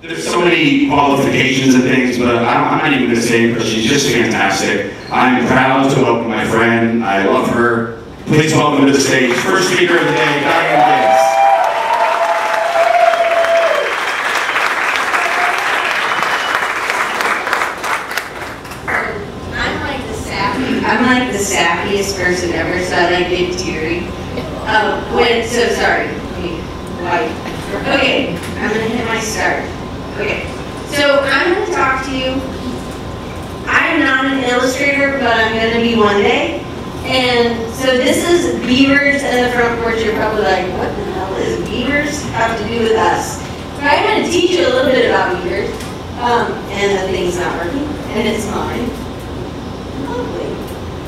there's so many qualifications and things, but I'm not even going to say it because she's just fantastic. I'm proud to welcome my friend. I love her. Please welcome to the stage, first speaker of the day, Diane Gibbs. I'm like the sappiest person ever, so I like get teary. So sorry. Okay, I'm gonna hit my start. Okay, so I'm gonna talk to you. I'm not an illustrator, but I'm gonna be one day. And so this is Beavers and the front porch. You're probably like, what the hell does Beavers have to do with us? So I'm gonna teach you a little bit about Beavers, and the thing's not working, and it's mine. Lovely.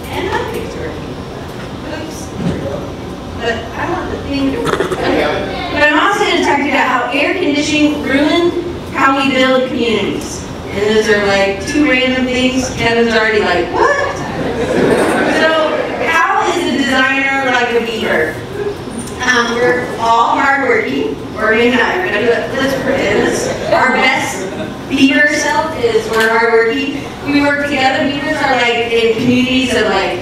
And my thing's working. Oops. But I want the thing to work. Okay. But I'm also going to talk to you about how air conditioning ruined how we build communities. And those are like two random things. Kevin's already like, what? So, how is a designer like a beaver? We're all hardworking. Or maybe not everybody, but let's pretend this. Our best beaver self is we're hardworking. We work together. Beavers are like in communities of like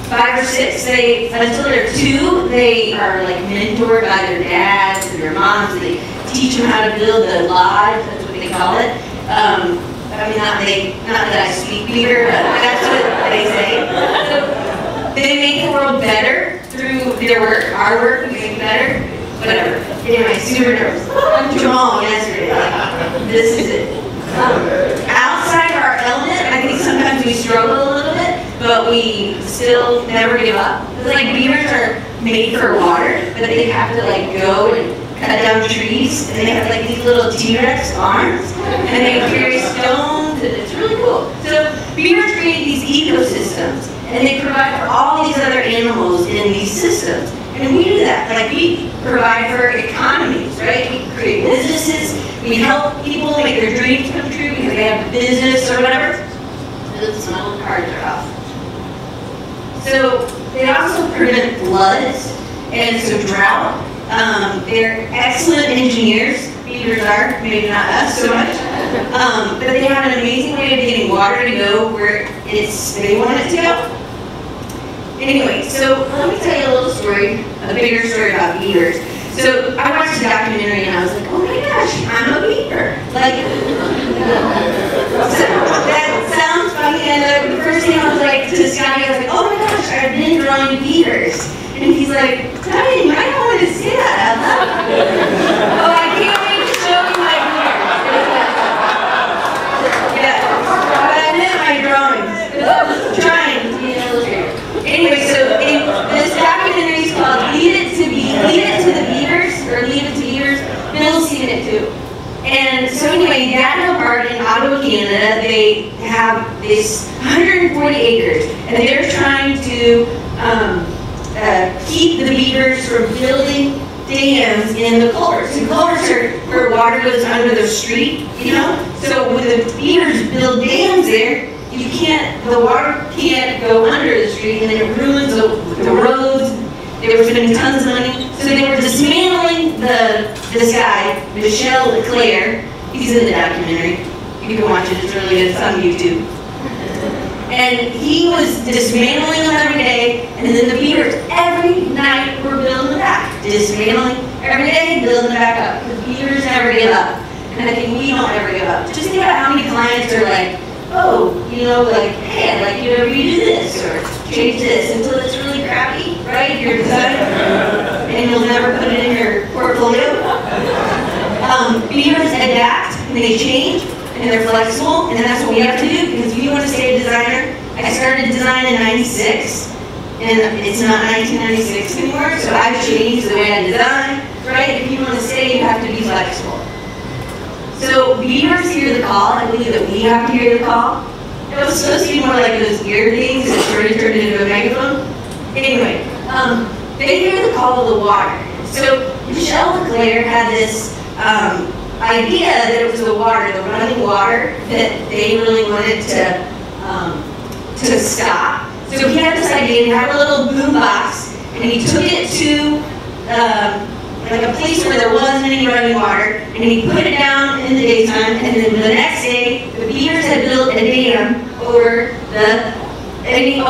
5 or 6. Until they're 2, they are like mentored by their dads and their moms. They teach them how to build a lodge. That's what they call it. I mean, not that I speak Beaver, but that's what they say. So they make the world better through their work. Our work, we make it better. Whatever. Anyway, super nervous. I'm Jamal yesterday. This is it. Outside our element, I think sometimes we struggle a little bit, but we still never give up. It's like beavers are made for water, but they have to like go and cut down trees, and they have like these little T-Rex arms, and they carry stones, and it's really cool. So beavers create these ecosystems, and they provide for all these other animals in these systems. And we do that. Like we provide for economies, right? We create businesses. We help people make their dreams come true because they have a business or whatever. Oops, my little cards are off. So they also prevent floods and so drought. They're excellent engineers. Beavers are, maybe not us so much. But they have an amazing way of getting water to go where they want it to go. Anyway, so let me tell you a little story, a bigger story about beavers. So I watched a documentary and I was like, oh my gosh, I'm a beaver. Like, so that sounds funny. And the first thing I was like to Scotty, I was like, oh my gosh, I've been drawing beavers. And he's like, Diane, I don't want to say that out loud. Oh, I can't wait to show you my beavers. Yeah, but I meant my drawings. I was trying to be an illustrator. Anyway, so this documentary is called Leave It to the Beavers, or Leave It to Beavers. Bill's seen it too. And so anyway, National Park in Ottawa, Canada, they have this 140 acres, and they're trying to keep the beavers from building dams in the culverts. And culverts are where water goes under the street, you know? So when the beavers build dams there, the water can't go under the street, and then it ruins the roads. They were spending tons of money. So they were dismantling this guy, Michel Leclerc. He's in the documentary. You can watch it, it's really good, it's on YouTube. And he was dismantling them every day, and then the beavers every night were building them back. Dismantling every day, building them back up. The beavers never give up. And I think we don't ever give up. Just think about how many clients are like, oh, you know, like, hey, I'd like you to redo this or change this until it's really crappy, right? Your design, and you'll never put it in your portfolio. Beavers adapt and they change and they're flexible, and that's what we have to do because if you want to stay a designer. I started design in '96, and it's not 1996 anymore, so I've changed the way I design, right? If you want to stay, you have to be flexible. So beavers hear the call. I believe that we have to hear the call. It was supposed to be more like those ear things that sort of turned into a megaphone. Anyway, they hear the call of the water. So Michel Leclerc had this idea that it was the water, the running water, that they really wanted to stop. So he had this idea. He had a little boom box, and he took it to like a place where there wasn't any running water, and he put it down in the daytime, and then the next day, the Beavers had built a dam over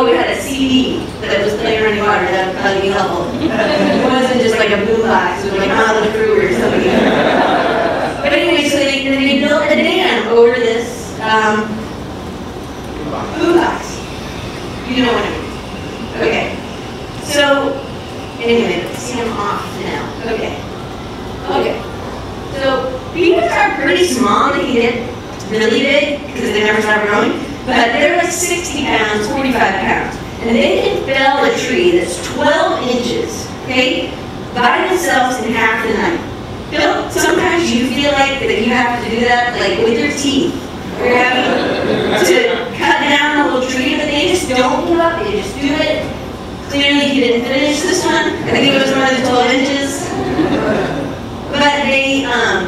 we had a CD that was playing around the water. That would probably be helpful. It wasn't just like a boombox. It was like Motley Crue or something. But anyway, so they built a dam over this boombox. You know what I mean? Okay. So anyway, see, I'm off now. Okay. So Beavers are pretty small. They can get really big because they never stop growing. But they're like 60 pounds, 45 pounds. And they can fell a tree that's 12 inches, okay, by themselves in half the night. Sometimes you feel like that you have to do that, like with your teeth. You're having to cut down a little tree, but they just don't give up. They just do it. Clearly he didn't finish this one. I think it was more than 12 inches. But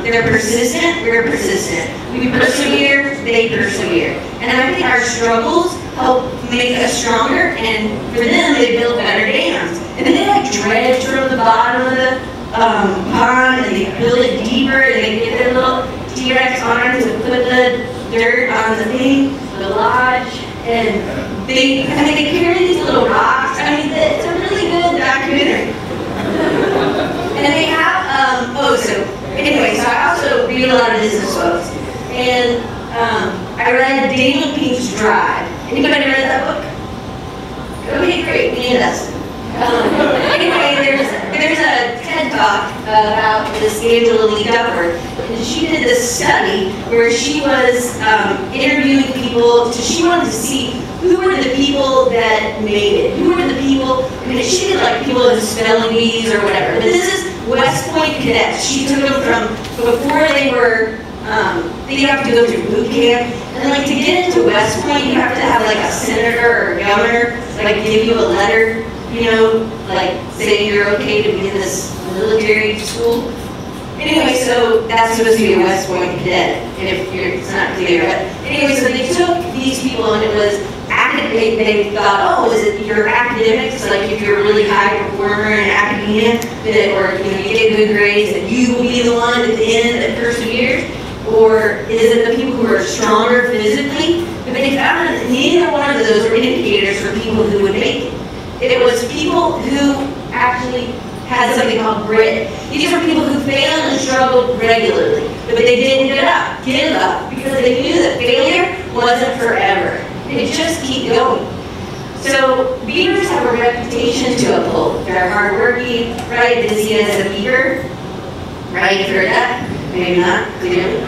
they're persistent, we're persistent. We persevere, they persevere. And I think our struggles help make us stronger, and for them, they build better dams. And then they like dredge from the bottom of the pond, and they build it deeper, and they get their little T-Rex arms and put the dirt on the thing, the lodge, and they carry these little rocks. I mean, it's a really good documentary. And they have, so I also read a lot of business books. And I read Daniel Pink's Drive. Anybody read that book? Okay, great, me and Dustin. Anyway, there's a TED Talk about this Angela Lee Duckworth. And she did this study where she was interviewing people. She wanted to see who were the people that made it. Who were the people, I mean, she did like people in spelling bees or whatever. But this is West Point cadets. She took them from before they were, you have to go through boot camp. And then like to get into West Point, you have to have like a senator or a governor like give you a letter, you know, like saying you're okay to be in this military school. Anyway, so that's supposed to be a West Point cadet, and it's not clear. But anyway, so they took these people, and it was they thought, oh, is it your academics? Like if you're a really high performer in academia, or you get good grades, that you will be the one at the end that perseveres, or is it the people who are stronger physically? But they found that neither one of those were indicators for people who would make it. It was people who actually had something called grit. These were people who failed and struggled regularly, but they didn't give up, because they knew that failure wasn't forever. They just keep going. So beavers have a reputation to uphold. They're hardworking, right? Busy as a beaver, right? You've heard that? Maybe not, clearly.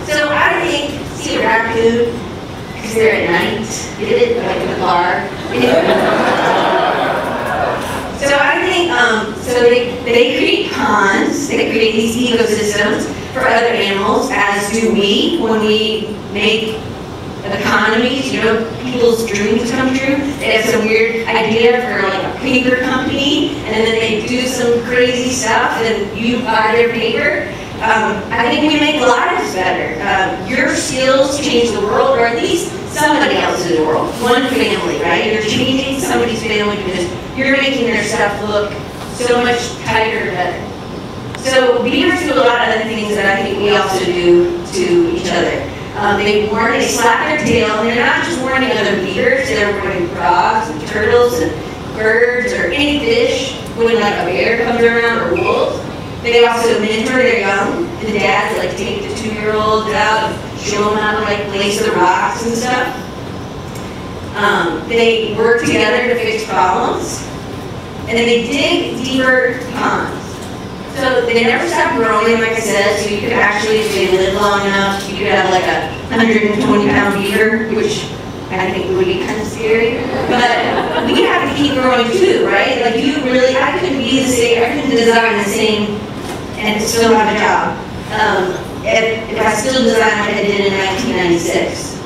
So I think, see a raccoon, because they're at night, get it? Like in the car. So I think, so they create ponds, they create these ecosystems for other animals, as do we when we make economies, you know, people's dreams come true. They have some weird idea for like a paper company, and then they do some crazy stuff, and you buy their paper. I think we make lives better. Your skills change the world, or at least somebody else's world. One family, right? You're changing somebody's family because you're making their stuff look so much tighter, better. So beavers do a lot of other things that I think we also do to each other. They slap their tail, and they're not just warning other beavers, they're warning frogs and turtles and birds or any fish when like a bear comes around, or wolves. They also mentor their young. The dads like take the 2-year-olds out and show them how to like place the rocks and stuff. They work together to fix problems, and then they dig deeper ponds. So they never stop growing, like I said, so you could actually, if they live long enough, you could have like a 120-pound beaver, which I think would be kind of scary. But we have to keep growing too, right? Like I couldn't be the same, I couldn't design the same and still have a job. If I still design what I did in 1996.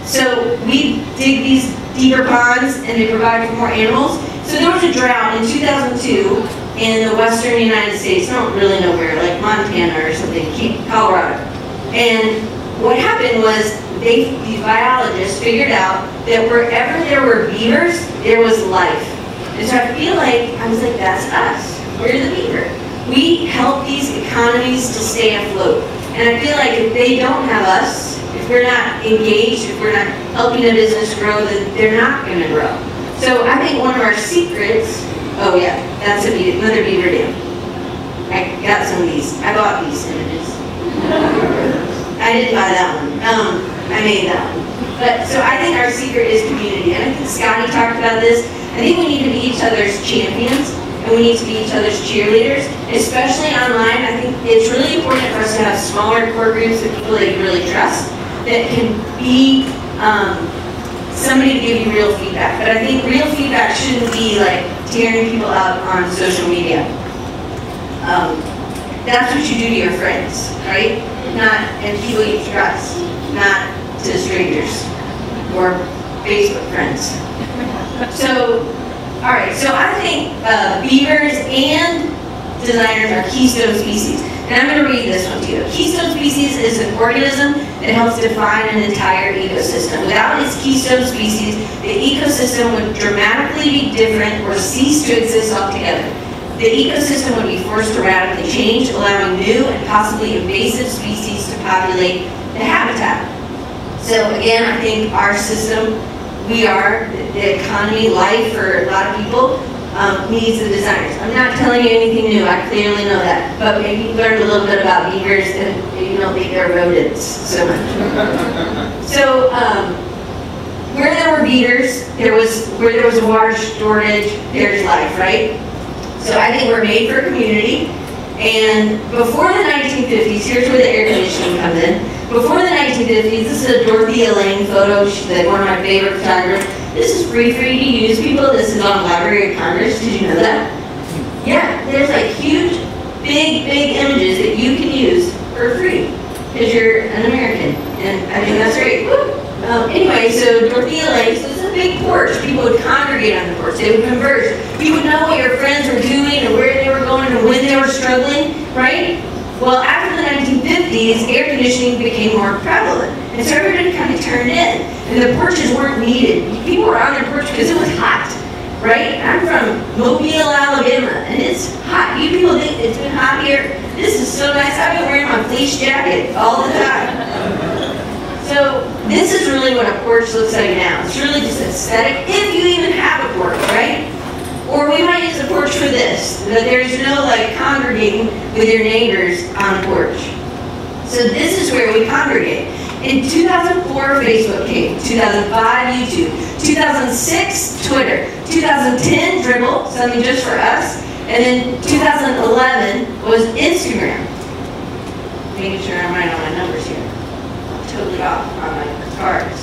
So we dig these deeper ponds, and they provide for more animals. So there was a drought in 2002 in the western United States, I don't really know where, like Montana or something, Colorado. And what happened was these biologists figured out that wherever there were beavers, there was life. And so I feel like, I was like, that's us. We're the beaver. We help these economies to stay afloat. And I feel like if they don't have us, if we're not engaged, if we're not helping a business grow, then they're not going to grow. So I think one of our secrets, oh yeah, that's another beaver dam. I got some of these. I bought these images. I didn't buy that one. I made that one. But so I think our secret is community. And I think Scotty talked about this. I think we need to be each other's champions, and we need to be each other's cheerleaders, especially online. I think it's really important for us to have smaller core groups of people that you really trust, that can be somebody to give you real feedback. But I think real feedback shouldn't be like tearing people up on social media. That's what you do to your friends, right? And people you trust, not to strangers or Facebook friends. So, all right, so I think beavers and designers are keystone species. And I'm going to read this one to you. Keystone species is an organism that helps define an entire ecosystem. Without its keystone species, the ecosystem would dramatically be different or cease to exist altogether. The ecosystem would be forced to radically change, allowing new and possibly invasive species to populate the habitat. So again, I think our system, we are, the economy, life for a lot of people, needs the designers. I'm not telling you anything new, I clearly know that. But maybe you learned a little bit about beavers and you don't think they're rodents so much. So, where there were beavers, where there was water shortage, there's life, right? So I think we're made for community. And before the 1950s, here's where the air conditioning comes in. Before the 1950s, this is a Dorothea Lange photo. She's one of my favorite photographers. This is free for you to use, people. This is on Library of Congress. Did you know that? Yeah, there's like huge, big images that you can use for free because you're an American. And I think that's great. Anyway, so Dorothea Lange, so this is a big porch. People would congregate on the porch. They would converse. You would know what your friends were doing and where they were going and when they were struggling, right? Well, after the 1950s, air conditioning became more prevalent. And so everybody kind of turned in. And the porches weren't needed. People were on their porch because it was hot, right? I'm from Mobile, Alabama, and it's hot. You people think it's been hot here? This is so nice. I've been wearing my fleece jacket all the time. So this is really what a porch looks like now. It's really just aesthetic, if you even have a porch, right? Or we might use a porch for this, that there's no like congregating with your neighbors on a porch. So this is where we congregate. In 2004, Facebook came. 2005, YouTube. 2006, Twitter. 2010, Dribble, something just for us. And then 2011 was Instagram. Making sure I'm right on my numbers here. Totally off on my cards.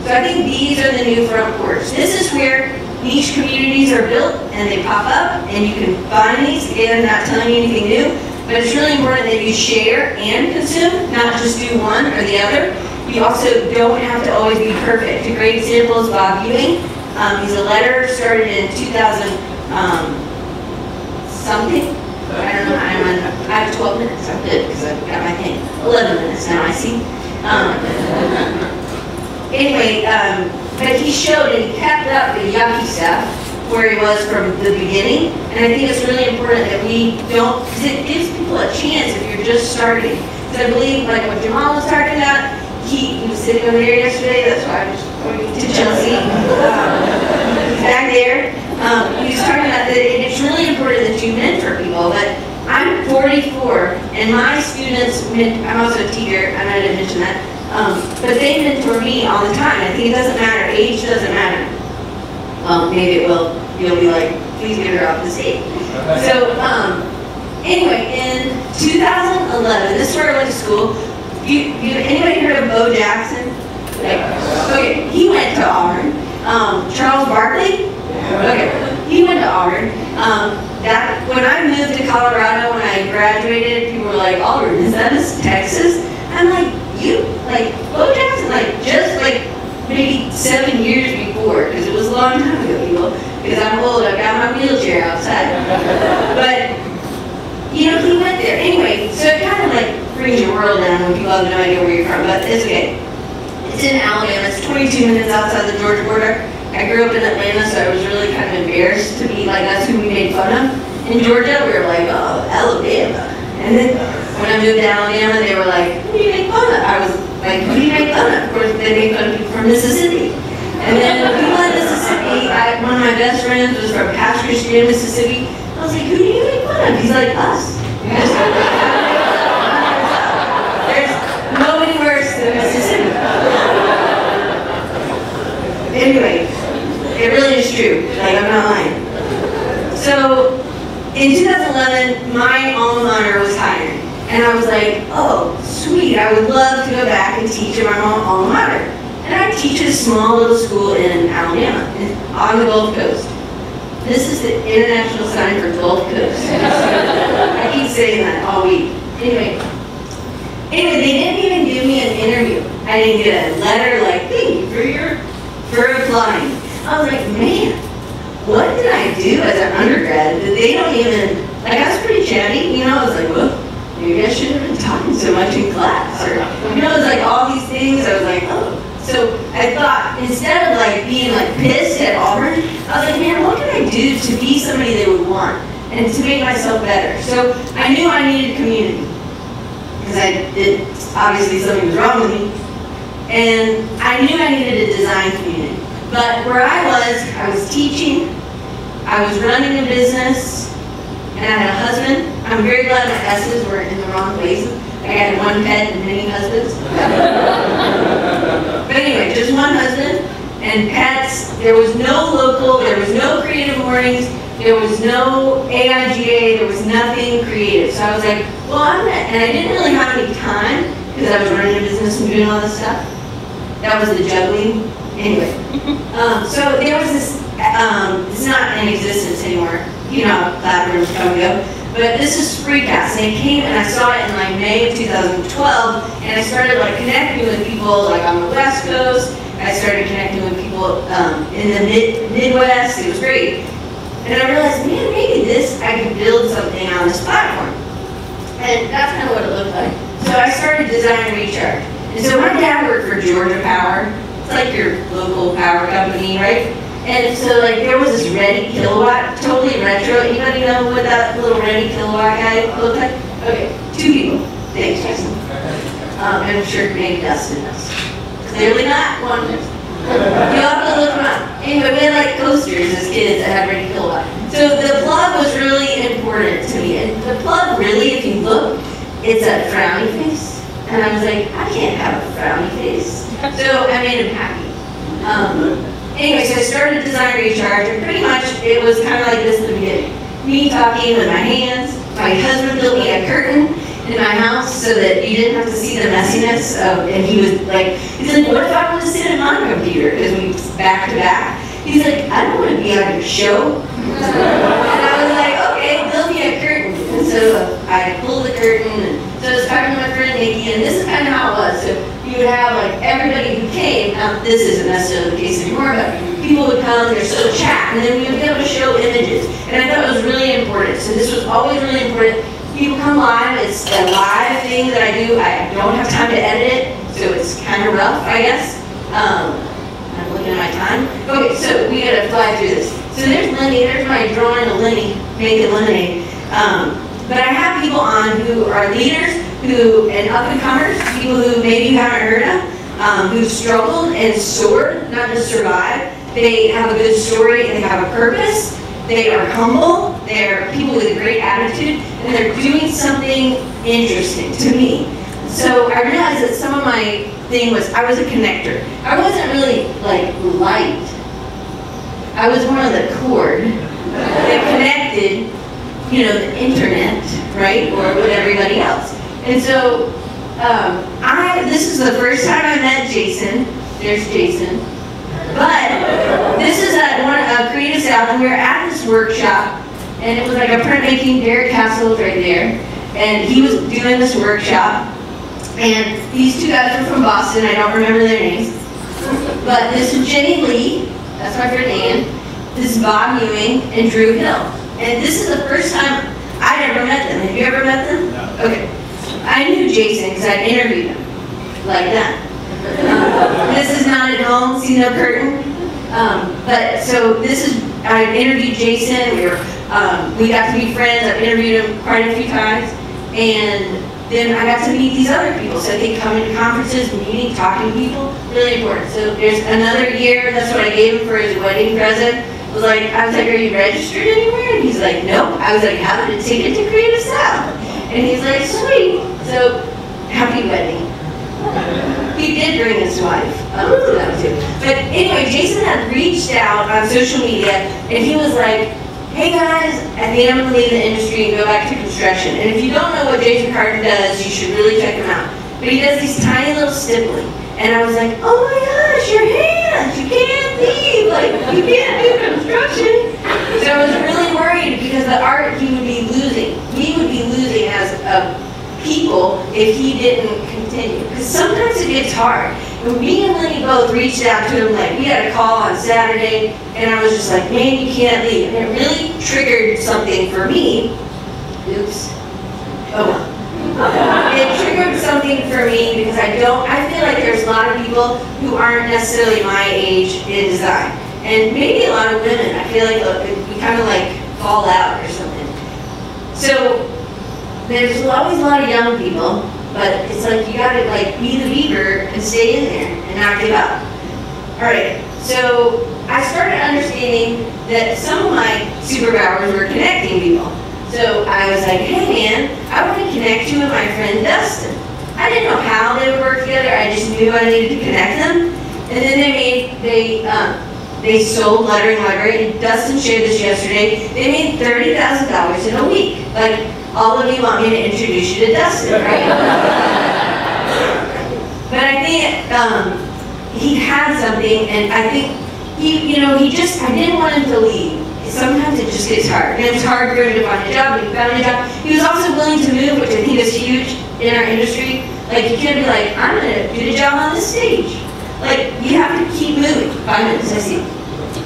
So I think these are the new front porch. This is where niche communities are built and they pop up and you can find these. Again, I'm not telling you anything new, but it's really important that you share and consume, not just do one or the other. You also don't have to always be perfect. A great example is Bob Ewing. He's a letterer, started in 2000 something. I don't know, I have 12 minutes, I'm good because I've got my thing. 11 minutes now, I see. Anyway, but he showed and he kept up the yucky stuff where he was from the beginning. And I think it's really important that we don't, because it gives people a chance if you're just starting. Because I believe, like what Jamal was talking about, he was sitting over here yesterday, that's why I was going to Chelsea. Back there. He was talking about that it's really important that you mentor people. But I'm 44, and my students, I'm also a teacher, I might have mentioned that, but they mentor me all the time. I think it doesn't matter, age doesn't matter. Well, maybe it will. You'll be like, please get her off the stage. So, anyway, in 2011, this is where I went to school. Anybody heard of Bo Jackson? Okay, he went to Auburn. Charles Barkley? Okay, he went to Auburn. When I moved to Colorado, when I graduated, people were like, Auburn, is that Texas? I'm like, Bo Jackson, just maybe 7 years before, because it was a long time ago, people, because I'm old, I've got my wheelchair outside. But, he went there. Anyway, so it kind of brings your world down when people have no idea where you're from, but it's okay. It's in Alabama, it's 22 minutes outside the Georgia border. I grew up in Atlanta, so I was really kind of embarrassed to be that's who we made fun of. In Georgia, we were like, oh, Alabama. And then when I moved to Alabama, they were like, who do you make fun of? I was like, who do you make fun of? Of course, they make fun of people from Mississippi. And then people in Mississippi, one of my best friends was from Passion and Perserverance, Mississippi. I was like, who do you make fun of? He's like, us. There's nobody worse than Mississippi. Anyway, it really is true. Like, I'm not lying. So, in 2011, my alma mater was hired. And I was like, oh, sweet, I would love to go back and teach at my alma mater. And I teach at a small little school in Alabama, on the Gulf Coast. This is the international sign for Gulf Coast. I keep saying that all week. Anyway, they didn't even give me an interview. I didn't get a letter like, thank you for applying. I was like, man, what did I do as an undergrad that they don't even, like, I was pretty chatty, you know, I was like, well, maybe I shouldn't have been talking so much in class, or, you know, it was like all these things, I was like, oh. So I thought, instead of like being like pissed at Auburn, I was like, man, what can I do to be somebody they would want and to make myself better? So I knew I needed community, because obviously something was wrong with me, and I knew I needed a design community. But where I was teaching, I was running a business, and I had a husband. I'm very glad my S's were in the wrong places. I had one pet and many husbands. But anyway, just one husband and pets. There was no local, there was no creative mornings, there was no AIGA, there was nothing creative. So I was like, well, and I didn't really have any time because I was running a business and doing all this stuff. That was the juggling. Anyway, so there was this, it's not in existence anymore. You know, platforms come and go. But this is Freecast, and it came, and I saw it in like May of 2012, and I started like connecting with people like on the West Coast. I started connecting with people in the Midwest. It was great. And I realized, man, maybe I could build something on this platform. And that's kind of what it looked like. So I started Design Recharge. And so my dad worked for Georgia Power. It's like your local power company, right? And so like there was this Ready Kilowatt, totally retro. Anybody know what that little Ready Kilowatt guy looked like? Okay, 2 people. Thanks, Jason. And I'm sure maybe Dustin knows. Clearly not one person. You'll have to look them up. Anyway, we had like coasters as kids that had Ready Kilowatt. So the plug was really important to me. And the plug really, if you look, it's a frowny face. And I was like, I can't have a frowny face. So I made him happy. Anyway, so I started Design Recharge, and pretty much it was kind of like this in the beginning. Me talking with my hands. My husband built me a curtain in my house so that you didn't have to see the messiness of, and he's like, what if I want to sit at my computer? Because we back to back. He's like, I don't want to be on your show. And I was like, okay, build me a curtain. And so I pulled the curtain, and so I was talking to my friend Nikki, and this is kind of how it was. So you would have like everybody who came, now this isn't necessarily the case anymore, but people would come, they're so chat, and then we would be able to show images. And I thought it was really important. So this was always really important. People come live, it's a live thing that I do. I don't have time to edit it, so it's kind of rough, I guess. I'm looking at my time. Okay, so we gotta fly through this. So there's Lenny, there's my drawing of Lenny making lemonade. But I have people on who are leaders, and up-and-comers, people who maybe you haven't heard of, who've struggled and soared, not just survived. They have a good story, and they have a purpose. They are humble, they're people with a great attitude, and they're doing something interesting to me. So I realized that some of my thing was, I was a connector. I wasn't really like light. I was more of the cord that connected, you know, the internet, right, or with everybody else. And so, this is the first time I met Jason. There's Jason. But this is a Creative South, and we were at this workshop, and it was like a printmaking. Derek Castle was right there, and he was doing this workshop. And these 2 guys are from Boston. I don't remember their names, but this is Jenny Lee. That's my friend Ann. This is Bob Ewing and Drew Hill. And this is the first time I'd ever met them. Have you ever met them? No. Okay. I knew Jason because I'd interviewed him like that. This is not at home, see no curtain. But so this is, I interviewed Jason, we were We got to be friends. I've interviewed him quite a few times. And then I got to meet these other people. So they come into conferences, meeting, talking to people, really important. So there's another year, that's what I gave him for his wedding present. I was like, are you registered anywhere? And he's like, nope. I was like, how did it ticket to Creative South? And he's like, sweet. So, happy wedding. He did bring his wife. That too. But anyway, Jason had reached out on social media, and he was like, hey guys, I think I'm going to leave the industry and go back to construction. And if you don't know what Jason Carter does, you should really check him out. But he does these tiny little stippling. And I was like, oh my gosh, your hands, you can't leave, like, you can't do construction. So I was really worried because the art he would be losing. We would be losing as a people if he didn't continue. Because sometimes it gets hard. And me and Lenny both reached out to him, like, we had a call on Saturday, and I was just like, man, you can't leave. And it really triggered something for me. Oops. Oh. It triggered something for me because I feel like there's a lot of people who aren't necessarily my age in design. And maybe a lot of women. I feel like we kind of like fall out or something. So there's always a lot of young people, but it's like you gotta like be the beaver and stay in there and not give up. Alright, so I started understanding that some of my superpowers were connecting people. So I was like, hey man, I want to connect you with my friend Dustin. I didn't know how they would work together, I just knew I needed to connect them. And then they sold Lettering Library, and Dustin shared this yesterday. They made $30,000 in a week. Like, all of you want me to introduce you to Dustin, right? But I think he had something, and I think I didn't want him to leave. Sometimes it just gets hard. And it was hard for him to find a job, but he found a job. He was also willing to move, which I think is huge in our industry. Like, you can't be like, I'm going to get a job on this stage. Like, you have to keep moving. 5 minutes, I see.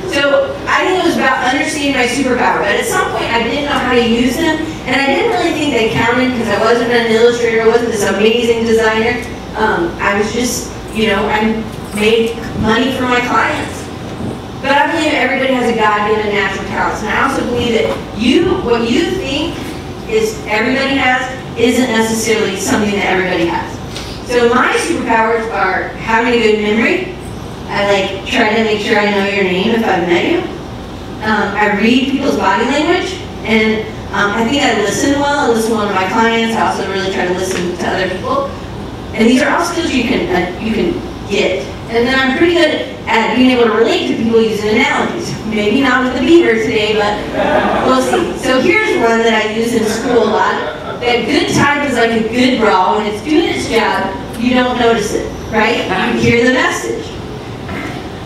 So, I think it was about understanding my superpower. But at some point, I didn't know how to use them. And I didn't really think they counted because I wasn't an illustrator. I wasn't this amazing designer. I was just, I made money for my clients. But I believe everybody has a God-given natural talent. And I also believe that what you think is everybody has isn't necessarily something that everybody has. So my superpowers are having a good memory. I try to make sure I know your name if I've met you. I read people's body language, and I think I listen well. I listen well to my clients. I also really try to listen to other people. And these are all skills you can get. And then I'm pretty good at being able to relate to people using analogies. Maybe not with the beaver today, but we'll see. So here's one that I use in school a lot. That good type is like a good bra. When it's doing its job, you don't notice it, right? You hear the message.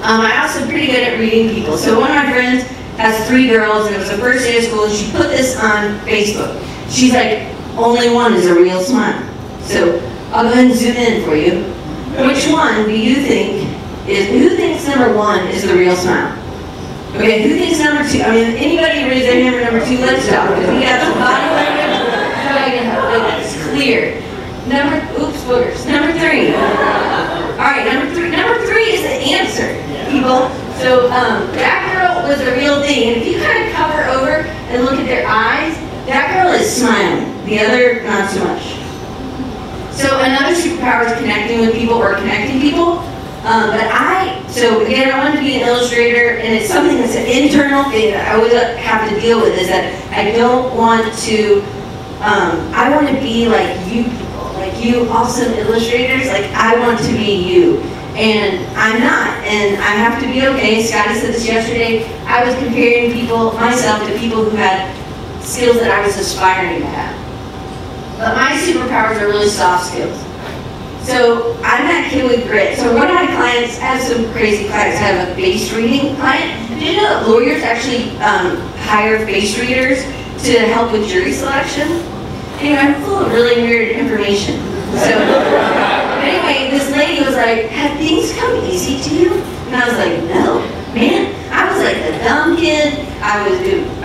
I'm also pretty good at reading people. So one of my friends has 3 girls, and it was the first day of school, and she put this on Facebook. She's like, only one is a real smile. So I'll go ahead and zoom in for you. Which one do you think who thinks number 1 is the real smile? Okay, who thinks number 2? I mean, anybody raise their hand for number 2, let's talk. Because we got some body language. It's clear. Oops, boogers. Number 3. Alright, number 3 is the answer, people. So, that girl was a real thing. And if you kind of cover over and look at their eyes, that girl is smiling. The other, not so much. So another superpower is connecting with people or connecting people. So again, I wanted to be an illustrator, and it's something that's an internal thing that I always have to deal with, is that I don't want to, I want to be like you people, like you awesome illustrators, like I want to be you. And I'm not, and I have to be okay. Scotty said this yesterday. I was comparing myself to people who had skills that I was aspiring to have. But my superpowers are really soft skills. So I'm that kid with grit. So one of my clients, I have some crazy clients. I have a face reading client. Did you know that lawyers actually hire face readers to help with jury selection? Anyway, I'm full of really weird information. So anyway, this lady was like, have things come easy to you? And I was like, no, man. I was like a dumb kid. I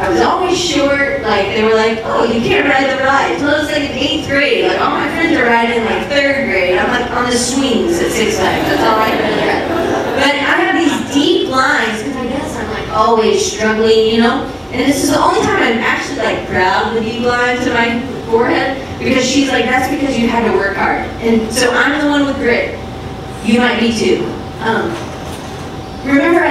was always short. Like, they were like, oh, you can't ride the ride. So I was like in 8th grade. Like, all my friends are riding like 3rd grade. I'm like on the swings at 6 Flags. That's all I really had. But I have these deep lines, because I guess I'm like always struggling, you know. And this is the only time I'm actually like proud of the deep lines in my forehead, because she's like, that's because you had to work hard. And so I'm the one with grit. You might be too. Remember,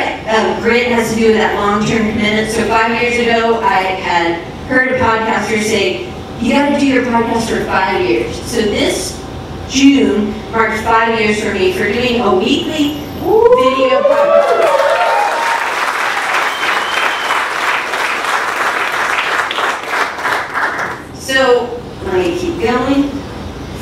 grit has to do with that long-term commitment. So 5 years ago, I had heard a podcaster say, you got to do your podcast for 5 years. So this June marked 5 years for me for doing a weekly video podcast. So let me keep going.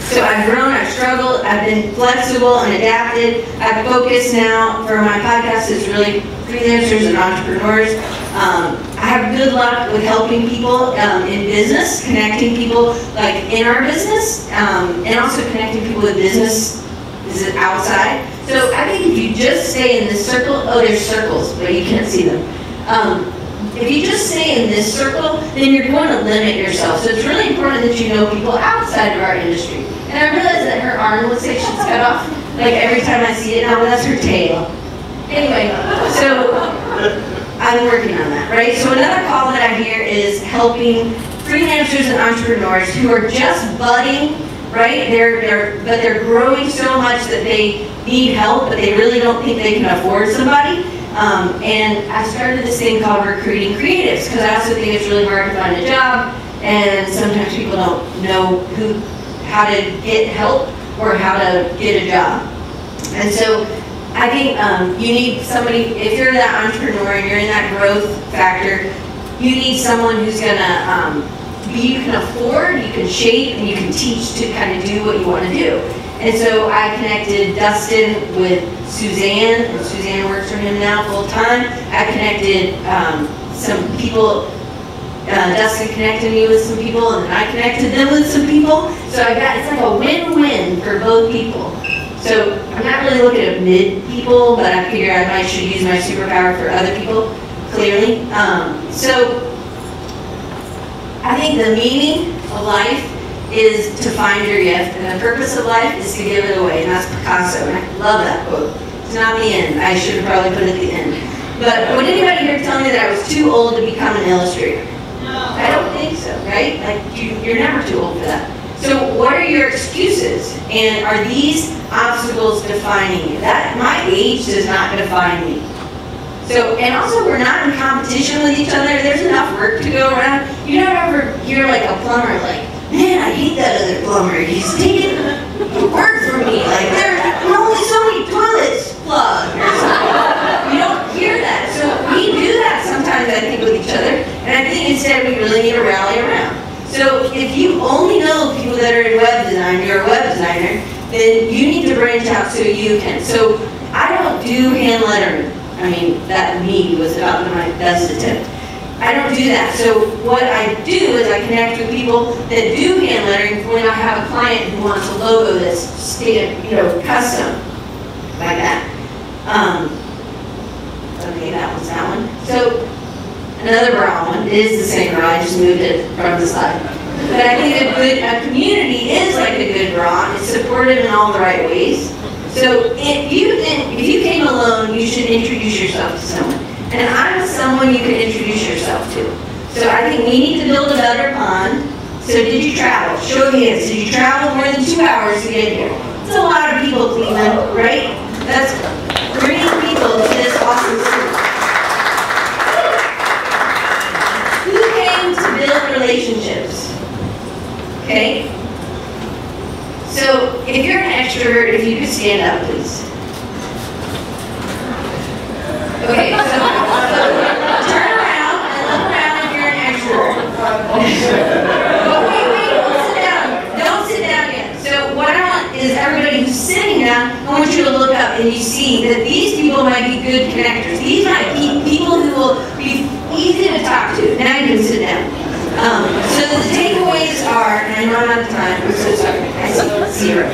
So I've grown, I've struggled, I've been flexible and adapted. I've focused now for my podcast is really freelancers and entrepreneurs. I have good luck with helping people in business, connecting people like in our business, and also connecting people with business outside. So I think if you just stay in this circle, there's circles, but you can't see them. If you just stay in this circle, then you're going to limit yourself. So it's really important that you know people outside of our industry. And I realized that her arm looks like she's cut off, like every time I see it now, but that's her tail. Anyway, so I'm working on that, right? So another call that I hear is helping freelancers and entrepreneurs who are just budding, right? But they're growing so much that they need help, but they really don't think they can afford somebody. And I started this thing called Recruiting Creatives, because I also think it's really hard to find a job, and sometimes people don't know how to get help or how to get a job. And so I think you need somebody, if you're that entrepreneur and you're in that growth factor, you need someone who's gonna you can afford, you can shape, and you can teach to kind of do what you want to do. And so I connected Dustin with Suzanne, and Suzanne works for him now full time. I connected some people, Dustin connected me with some people, and then I connected them with some people. So it's like a win-win for both people. So I'm not really looking at mid people, but I figure I should use my superpower for other people, clearly. So I think the meaning of life is to find your gift, and the purpose of life is to give it away, and that's Picasso, and I love that quote. It's not the end. I should have probably put it at the end. But would anybody here tell me that I was too old to become an illustrator? No. I don't think so, right? Like, you're never too old for that. So what are your excuses? And are these obstacles defining you? My age does not define me. So, and also we're not in competition with each other. There's enough work to go around. You don't ever hear like a plumber like, man, I hate that other plumber. He's taking the work from me. Like, there are only so many toilets plugged or something. You don't hear that. So we do that sometimes, I think, with each other. And I think instead we really need to rally around. So if you only know people that are in web design, you're a web designer, then you need to branch out so you can. So I don't do hand lettering. I mean, that me was about my best attempt. I don't do that. So what I do is I connect with people that do hand lettering when I have a client who wants a logo that's custom, like that. Okay, that one's that one. So another brown one is the same bra, I just moved it from the side. But I think a community is like a good bra. It's supported in all the right ways. So if you came alone, you should introduce yourself to someone. And I'm someone you can introduce yourself to. So I think we need to build a better pond. So did you travel? Show of hands. Did you travel more than 2 hours to get here? It's a lot of people, Cleveland, right? That's bringing people to this awesome city. Who came to build relationships? Okay? So if you're an extrovert, if you could stand up, please. Okay, so turn around and look around if you're an extrovert. But wait, don't sit down. Don't sit down yet. So what I want is everybody who's sitting down, I want you to look up and you see that these people might be good connectors. These might be people who will be easy to talk to. Now you can sit down. So the takeaways are, and I know I'm out of time, I'm so sorry, I see 0.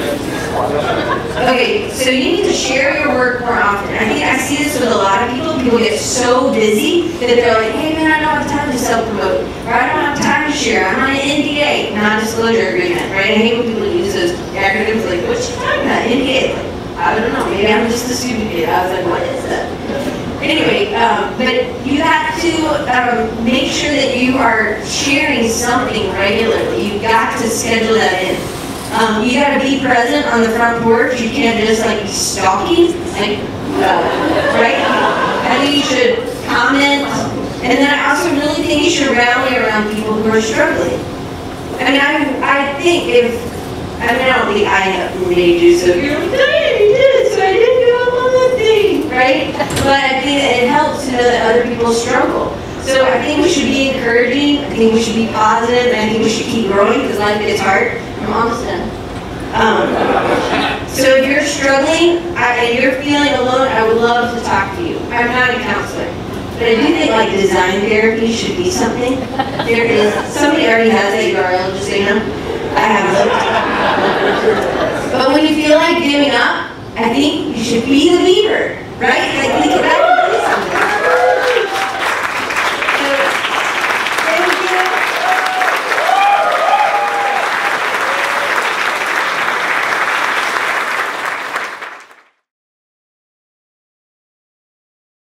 Okay, so you need to share your work more often. I think I see this with a lot of people. People get so busy that they're like, hey man, I don't have time to self-promote, or I don't have time to share, I'm on an NDA, non-disclosure agreement, right? I hate when people use those acronyms like, what's she talking about, NDA? Like, I don't know, maybe I'm just a student kid. I was like, what is that? Anyway, but you have to make sure that you are sharing something regularly. You've got to schedule that in. You got to be present on the front porch. You can't just like be stalking, like, right? I think you should comment. And then I also really think you should rally around people who are struggling. I mean, I think I don't think I have made you so you're like, Diane, you did it, so I didn't give up on that thing, right? But I think that it helps to know that other people struggle. So I think we should be encouraging, I think we should be positive, and I think we should keep growing because life gets hard. I'm almost done. So if you're struggling and you're feeling alone, I would love to talk to you. I'm not a counselor. But I do think like design therapy should be something. There is, somebody already has a URL, just so you know. I haven't looked. But when you feel like giving up, I think